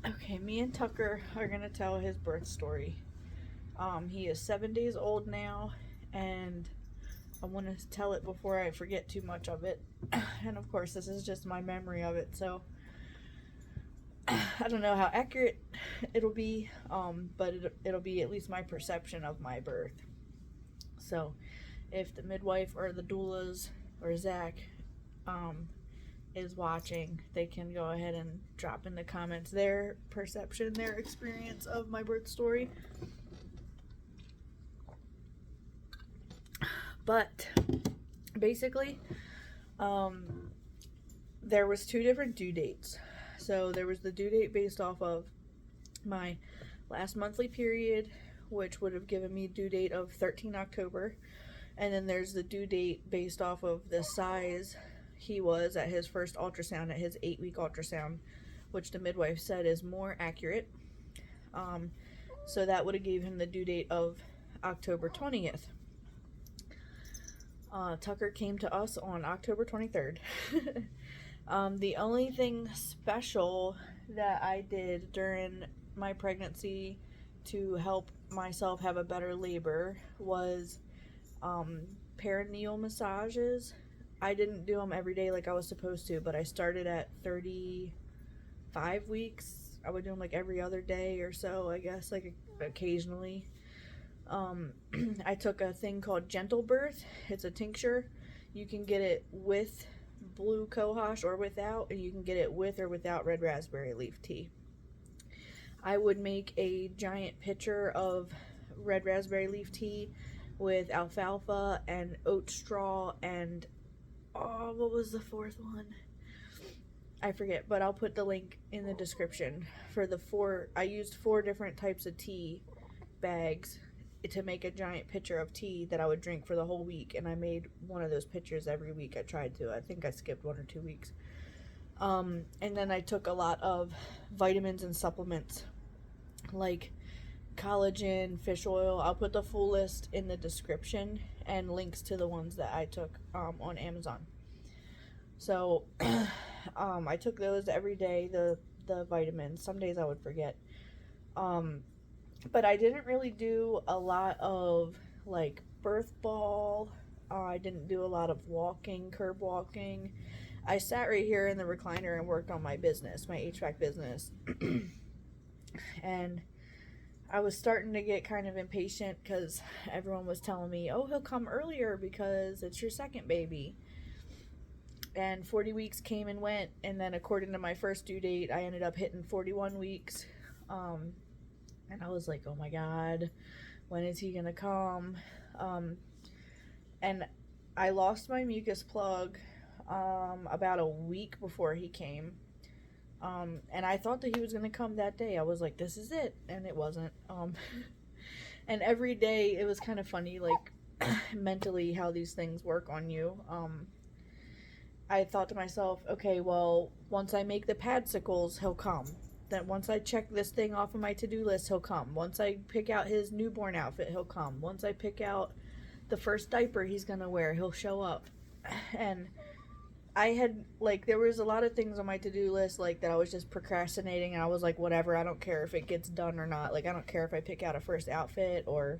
Okay, me and Tucker are gonna tell his birth story. He is 7 days old now, and I want to tell it before I forget too much of it. And of course, this is just my memory of it, so I don't know how accurate it'll be, but it'll be at least my perception of my birth. So, if the midwife or the doulas or Zach is watching, they can go ahead and drop in the comments their perception, their experience of my birth story. But basically, there was 2 different due dates. So there was the due date based off of my last monthly period, which would have given me due date of 13 October. And then there's the due date based off of the size he was at his first ultrasound, at his 8-week ultrasound, which the midwife said is more accurate. So that would have gave him the due date of October 20th. Tucker came to us on October 23rd. The only thing special that I did during my pregnancy to help myself have a better labor was perineal massages. I didn't do them every day like I was supposed to, but I started at 35 weeks. I would do them like every other day or so, I guess, like occasionally. I took a thing called Gentle Birth. It's a tincture. You can get it with blue cohosh or without, and you can get it with or without red raspberry leaf tea. I would make a giant pitcher of red raspberry leaf tea with alfalfa and oat straw and what was the fourth one? I forget, but I'll put the link in the description for the 4. I used 4 different types of tea bags to make a giant pitcher of tea that I would drink for the whole week, and I made one of those pitchers every week. I tried to. I think I skipped 1 or 2 weeks. And then I took a lot of vitamins and supplements like collagen, fish oil. I'll put the full list in the description and links to the ones that I took on Amazon. So I took those every day, the vitamins. Some days I would forget. But I didn't really do a lot of like birth ball. I didn't do a lot of walking, curb walking. I sat right here in the recliner and worked on my business, my HVAC business. And I was starting to get kind of impatient because everyone was telling me, oh, he'll come earlier because it's your second baby. And 40 weeks came and went, and then according to my first due date, I ended up hitting 41 weeks. And I was like, oh my God, when is he gonna come? And I lost my mucus plug about a week before he came. And I thought that he was gonna come that day. I was like, this is it. And it wasn't. And every day it was kind of funny, like mentally how these things work on you. I thought to myself, okay, well, once I make the padsicles, he'll come. That once I check this thing off of my to-do list, he'll come. Once I pick out his newborn outfit, he'll come. Once I pick out the first diaper he's gonna wear, he'll show up. And I had, like, there was a lot of things on my to-do list, like, that I was just procrastinating, and I was like, whatever, I don't care if it gets done or not. Like, I don't care if I pick out a first outfit or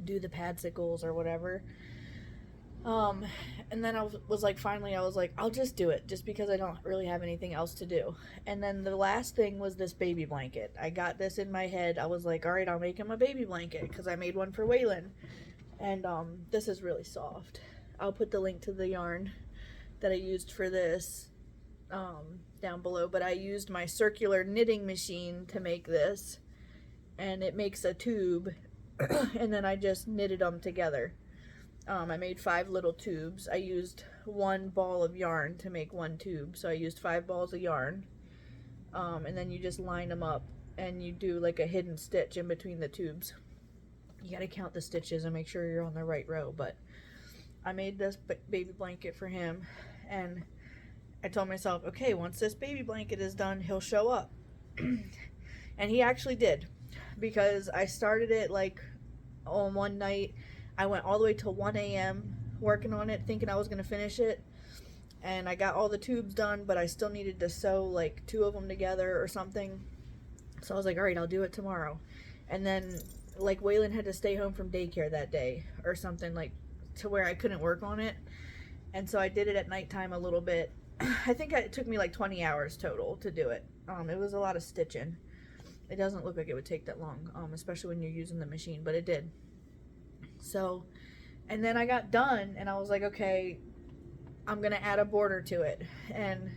do the padsicles or whatever. And then I was like, finally, I was like, I'll just do it, just because I don't really have anything else to do. And then the last thing was this baby blanket. I got this in my head. I was like, all right, I'll make him a baby blanket, because I made one for Waylon. And this is really soft. I'll put the link to the yarn that I used for this down below. But I used my circular knitting machine to make this, and it makes a tube, and then I just knitted them together. I made 5 little tubes. I used 1 ball of yarn to make 1 tube. So I used 5 balls of yarn. And then you just line them up and you do like a hidden stitch in between the tubes. You gotta count the stitches and make sure you're on the right row. But I made this baby blanket for him. And I told myself, okay, once this baby blanket is done, he'll show up. And he actually did. Because I started it like on one night. I went all the way till 1 a.m. working on it, thinking I was going to finish it. And I got all the tubes done, but I still needed to sew like 2 of them together or something. So I was like, all right, I'll do it tomorrow. And then, like, Waylon had to stay home from daycare that day or something, like, to where I couldn't work on it. And so I did it at nighttime a little bit. I think it took me like 20 hours total to do it. It was a lot of stitching. It doesn't look like it would take that long, especially when you're using the machine, but it did. So, and then I got done, and I was like, okay, I'm going to add a border to it. And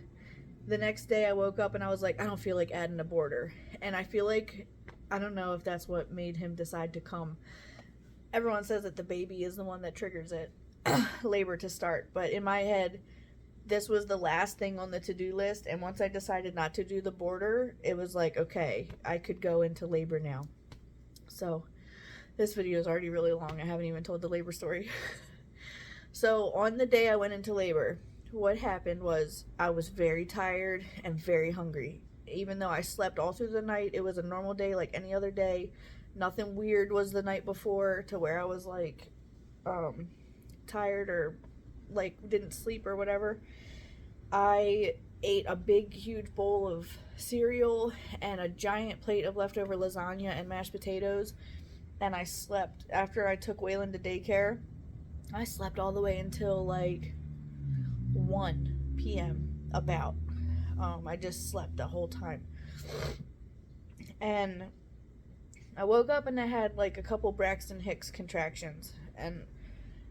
the next day I woke up and I was like, I don't feel like adding a border. And I feel like, I don't know if that's what made him decide to come. Everyone says that the baby is the one that triggers it, labor to start. But in my head, this was the last thing on the to-do list. And once I decided not to do the border, it was like, okay, I could go into labor now. So this video is already really long. I haven't even told the labor story. So on the day I went into labor, what happened was I was very tired and very hungry. Even though I slept all through the night, it was a normal day like any other day. Nothing weird was the night before to where I was like tired or like didn't sleep or whatever. I ate a big huge bowl of cereal and a giant plate of leftover lasagna and mashed potatoes, and I slept. After I took Waylon to daycare, I slept all the way until like 1 p.m. about. I just slept the whole time. And I woke up and I had like a couple Braxton Hicks contractions, and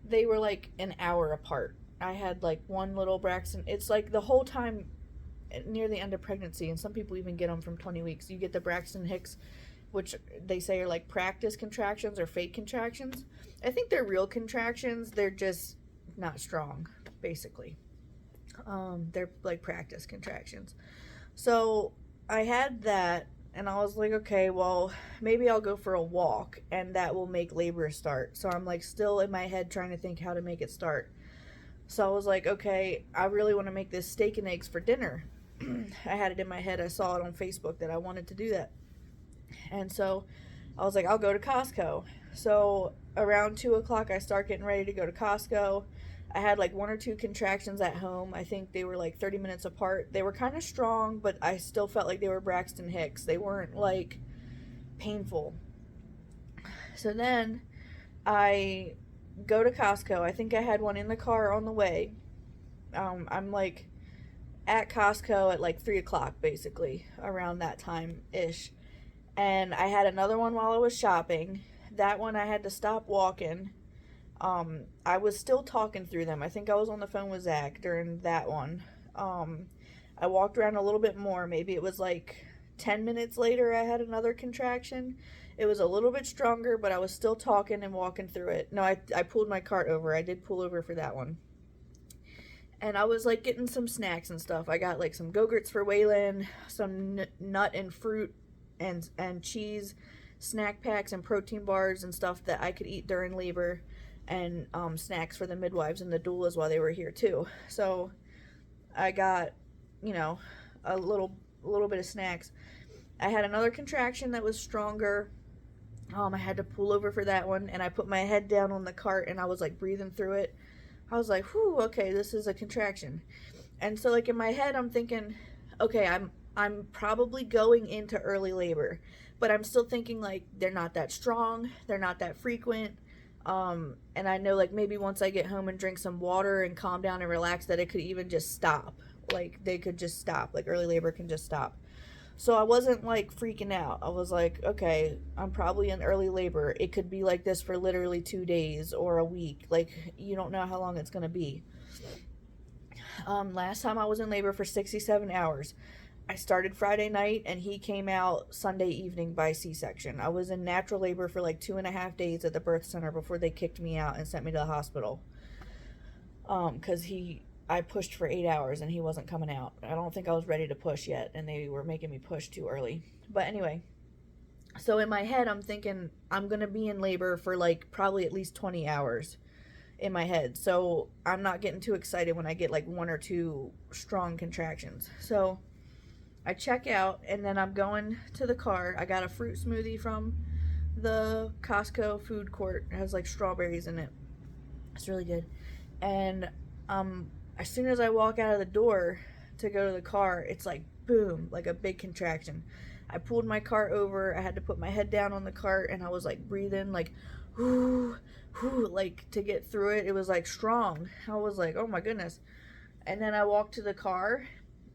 they were like an hour apart. I had like one little Braxton. It's like the whole time near the end of pregnancy, and some people even get them from 20 weeks. You get the Braxton Hicks, which they say are like practice contractions or fake contractions. I think they're real contractions. They're just not strong, basically. They're like practice contractions. So I had that, and I was like, okay, well, maybe I'll go for a walk, and that will make labor start. So I'm like still in my head trying to think how to make it start. So I was like, okay, I really want to make this steak and eggs for dinner. I had it in my head. I saw it on Facebook that I wanted to do that. And so I was like, I'll go to Costco. So around 2 o'clock, I start getting ready to go to Costco. I had like 1 or 2 contractions at home. I think they were like 30 minutes apart. They were kind of strong, but I still felt like they were Braxton Hicks. They weren't like painful. So then I go to Costco. I think I had one in the car on the way. I'm like at Costco at like 3 o'clock, basically, around that time-ish. And I had another one while I was shopping. That one I had to stop walking. I was still talking through them. I think I was on the phone with Zach during that one. I walked around a little bit more. Maybe it was like 10 minutes later I had another contraction. It was a little bit stronger, but I was still talking and walking through it. No, I pulled my cart over. I did pull over for that one. And I was like getting some snacks and stuff. I got like some Go-Gurts for Waylon, some nut and fruit and cheese snack packs and protein bars and stuff that I could eat during labor, and snacks for the midwives and the doulas while they were here too. So I got, a little bit of snacks. I had another contraction that was stronger. I had to pull over for that one, and I put my head down on the cart and I was like breathing through it. I was like, whew, okay, this is a contraction. And so like in my head I'm thinking, okay, I'm probably going into early labor, but I'm still thinking like they're not that strong, they're not that frequent. And I know like maybe once I get home and drink some water and calm down and relax, that it could even just stop. Like they could just stop, like early labor can just stop. So I wasn't like freaking out. I was like, okay, I'm probably in early labor. It could be like this for literally 2 days or a week. Like you don't know how long it's going to be. Last time I was in labor for 67 hours. I started Friday night and he came out Sunday evening by C-section. I was in natural labor for like 2.5 days at the birth center before they kicked me out and sent me to the hospital. Because I pushed for 8 hours and he wasn't coming out. I don't think I was ready to push yet, and they were making me push too early. But anyway, so in my head I'm thinking I'm going to be in labor for like probably at least 20 hours in my head. So I'm not getting too excited when I get like 1 or 2 strong contractions. So I check out, and then I'm going to the car. I got a fruit smoothie from the Costco food court. It has like strawberries in it. It's really good. And as soon as I walk out of the door to go to the car, it's like boom, like a big contraction. I pulled my cart over. I had to put my head down on the cart, and I was like breathing like, whoo, whoo, like to get through it. It was like strong. I was like, oh my goodness. And then I walked to the car.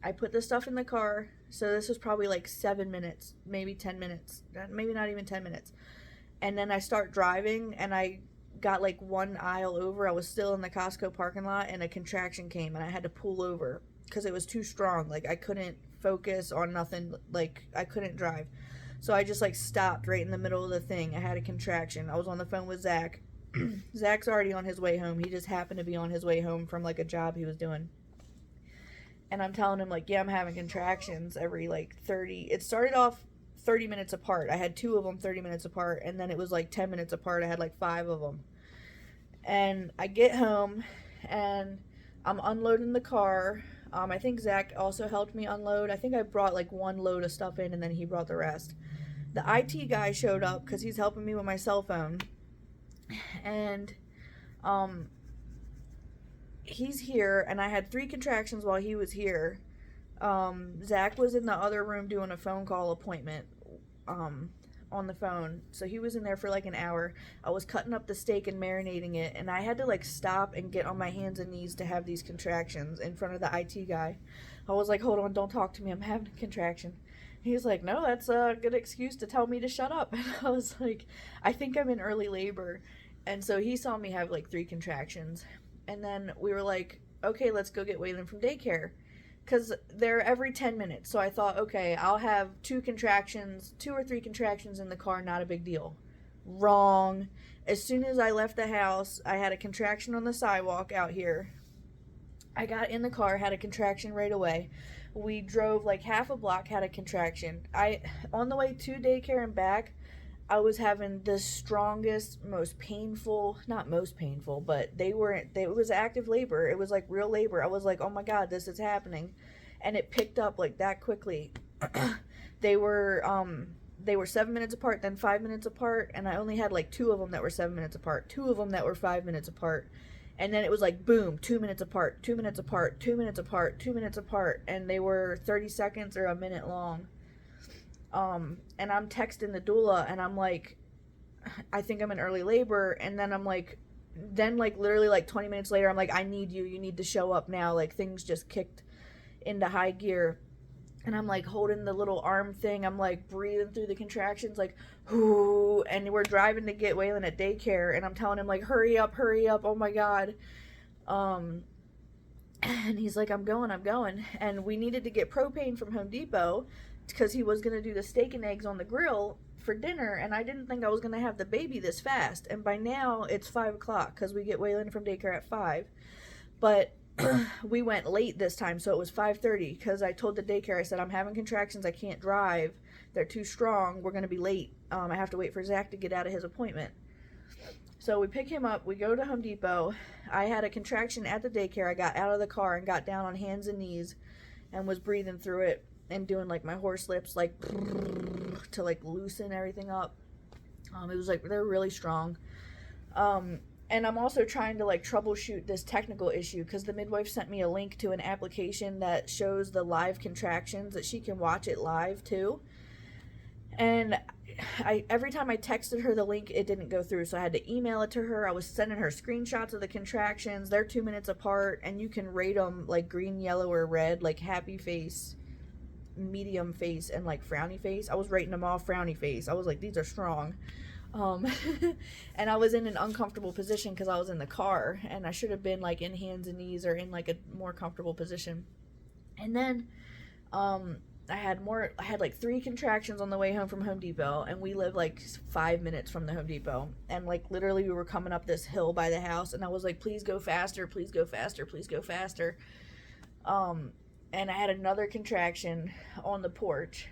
I put the stuff in the car. So this was probably like 7 minutes, maybe 10 minutes, maybe not even 10 minutes. And then I start driving, and I got like one aisle over. I was still in the Costco parking lot, and a contraction came, and I had to pull over because it was too strong. Like I couldn't focus on nothing. Like I couldn't drive. So I just like stopped right in the middle of the thing. I had a contraction. I was on the phone with Zach. Zach's already on his way home. He just happened to be on his way home from like a job he was doing. And I'm telling him like, yeah, I'm having contractions every like 30. It started off 30 minutes apart. I had 2 of them 30 minutes apart, and then it was like 10 minutes apart. I had like 5 of them. And I get home, and I'm unloading the car. I think Zach also helped me unload. I think I brought like 1 load of stuff in, and then he brought the rest. The IT guy showed up because he's helping me with my cell phone. And he's here, and I had 3 contractions while he was here. Zach was in the other room doing a phone call appointment on the phone, so he was in there for like an hour. I was cutting up the steak and marinating it, and I had to like stop and get on my hands and knees to have these contractions in front of the IT guy. I was like, hold on, don't talk to me, I'm having a contraction. He was like, no, that's a good excuse to tell me to shut up. And I was like, I think I'm in early labor. And so he saw me have like 3 contractions, and then we were like, okay, let's go get Waylon from daycare. Because they're every 10 minutes. So I thought, okay, I'll have 2 or 3 contractions in the car, not a big deal. Wrong. As soon as I left the house, I had a contraction on the sidewalk out here. I got in the car, had a contraction right away. We drove like half a block, had a contraction. On the way to daycare and back, I was having the strongest, most painful, not most painful, but it was active labor. It was like real labor. I was like, oh my God, this is happening. And it picked up like that quickly. They were 7 minutes apart, then 5 minutes apart. And I only had like 2 of them that were 7 minutes apart, 2 of them that were 5 minutes apart. And then it was like, boom, 2 minutes apart, 2 minutes apart, 2 minutes apart, 2 minutes apart. And they were 30 seconds or a minute long. And I'm texting the doula, and I'm like, I think I'm in early labor. And then I'm like, literally like 20 minutes later, I'm like, I need you need to show up now. Like things just kicked into high gear. And I'm like holding the little arm thing. I'm like breathing through the contractions, like, whoo. And we're driving to get Waylon at daycare, and I'm telling him like, hurry up. Oh my God. And he's like, I'm going. And we needed to get propane from Home Depot, because he was going to do the steak and eggs on the grill for dinner, and I didn't think I was going to have the baby this fast. And by now it's 5 o'clock because we get Waylon from daycare at 5. But we went late this time, so it was 5:30, because I told the daycare, I said, I'm having contractions, I can't drive, they're too strong, we're going to be late. I have to wait for Zach to get out of his appointment. So we pick him up, we go to Home Depot. I had a contraction at the daycare. I got out of the car and got down on hands and knees and was breathing through it and doing like my horse lips, like to like loosen everything up. It was like, they're really strong. And I'm also trying to like troubleshoot this technical issue, because the midwife sent me a link to an application that shows the live contractions, that she can watch it live too. And every time I texted her the link, it didn't go through, so I had to email it to her. I was sending her screenshots of the contractions. They're 2 minutes apart, and you can rate them like green, yellow, or red, like happy face, medium face, and like frowny face. I was rating them all frowny face. I was like, these are strong. And I was in an uncomfortable position because I was in the car, and I should have been like in hands and knees or in like a more comfortable position. And then I had like 3 contractions on the way home from Home Depot, and we live like 5 minutes from the Home Depot, and like literally we were coming up this hill by the house, and I was like, please go faster, please go faster, please go faster. And I had another contraction on the porch.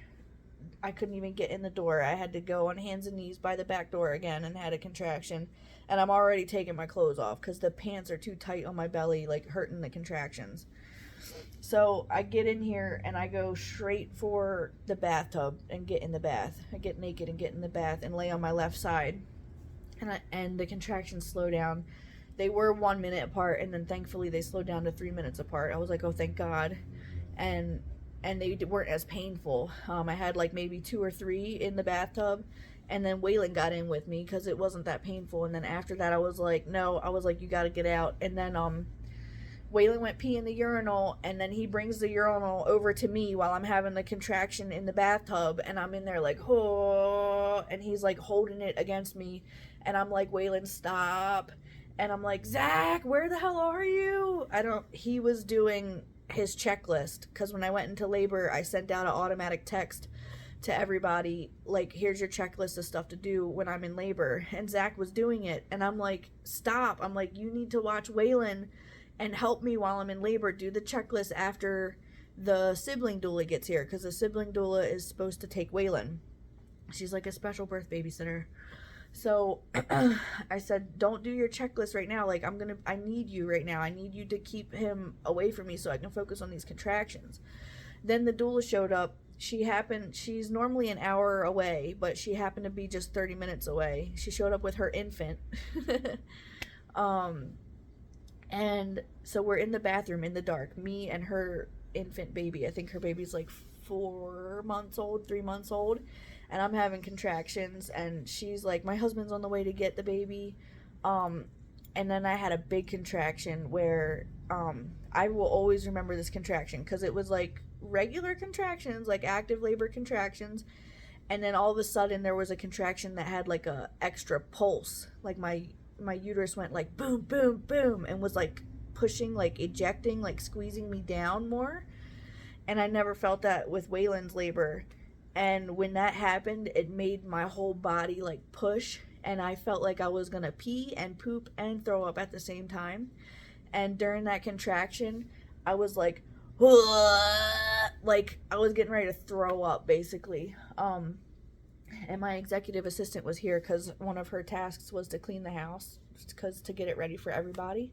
I couldn't even get in the door. I had to go on hands and knees by the back door again, and had a contraction. And I'm already taking my clothes off because the pants are too tight on my belly, like hurting the contractions. So I get in here and I go straight for the bathtub and get in the bath. I get naked and get in the bath and lay on my left side. And the contractions slow down. They were 1 minute apart, and then thankfully they slowed down to 3 minutes apart. I was like, oh, thank God. And and they weren't as painful. I had like maybe 2 or 3 in the bathtub, and then Waylon got in with me because it wasn't that painful. And then after that, I was like, no, I was like, you got to get out. And then Waylon went pee in the urinal, and then he brings the urinal over to me while I'm having the contraction in the bathtub, and I'm in there like, oh, and he's like holding it against me, and I'm like, Waylon, stop. And I'm like, Zach, where the hell are you? He was doing his checklist, because when I went into labor, I sent out an automatic text to everybody, like, here's your checklist of stuff to do when I'm in labor. And Zach was doing it, and I'm like, stop. I'm like, you need to watch Waylon and help me while I'm in labor. Do the checklist after the sibling doula gets here, because the sibling doula is supposed to take Waylon. She's like a special birth babysitter. So I said, don't do your checklist right now. Like, I need you right now. I need you to keep him away from me so I can focus on these contractions. Then the doula showed up. She's normally an hour away, but she happened to be just 30 minutes away. She showed up with her infant. And so we're in the bathroom in the dark, me and her infant baby. I think her baby's like 4 months old, 3 months old. And I'm having contractions, and she's like, my husband's on the way to get the baby. And then I had a big contraction where I will always remember this contraction, because it was like regular contractions, like active labor contractions. And then all of a sudden there was a contraction that had like a extra pulse. Like my uterus went like boom, boom, boom, and was like pushing, like ejecting, like squeezing me down more. And I never felt that with Waylon's labor. And when that happened, it made my whole body like push, and I felt like I was gonna pee and poop and throw up at the same time. And during that contraction, I was like, like I was getting ready to throw up, basically. And my executive assistant was here because one of her tasks was to clean the house, to get it ready for everybody.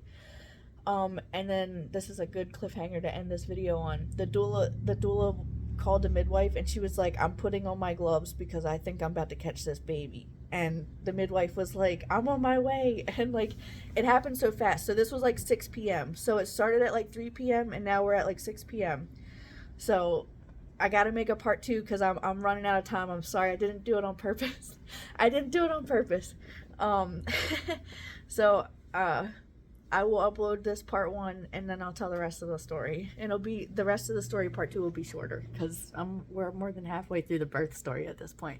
And then this is a good cliffhanger to end this video on. The doula called the midwife, and she was like, I'm putting on my gloves because I think I'm about to catch this baby. And the midwife was like, I'm on my way. And like, it happened so fast. So this was like 6 p.m. So it started at like 3 p.m. and now we're at like 6 p.m. So I gotta make a part 2 because I'm running out of time. I'm sorry, I didn't do it on purpose. I didn't do it on purpose. So I will upload this part 1, and then I'll tell the rest of the story. And it'll be, the rest of the story, part 2, will be shorter, because we're more than halfway through the birth story at this point.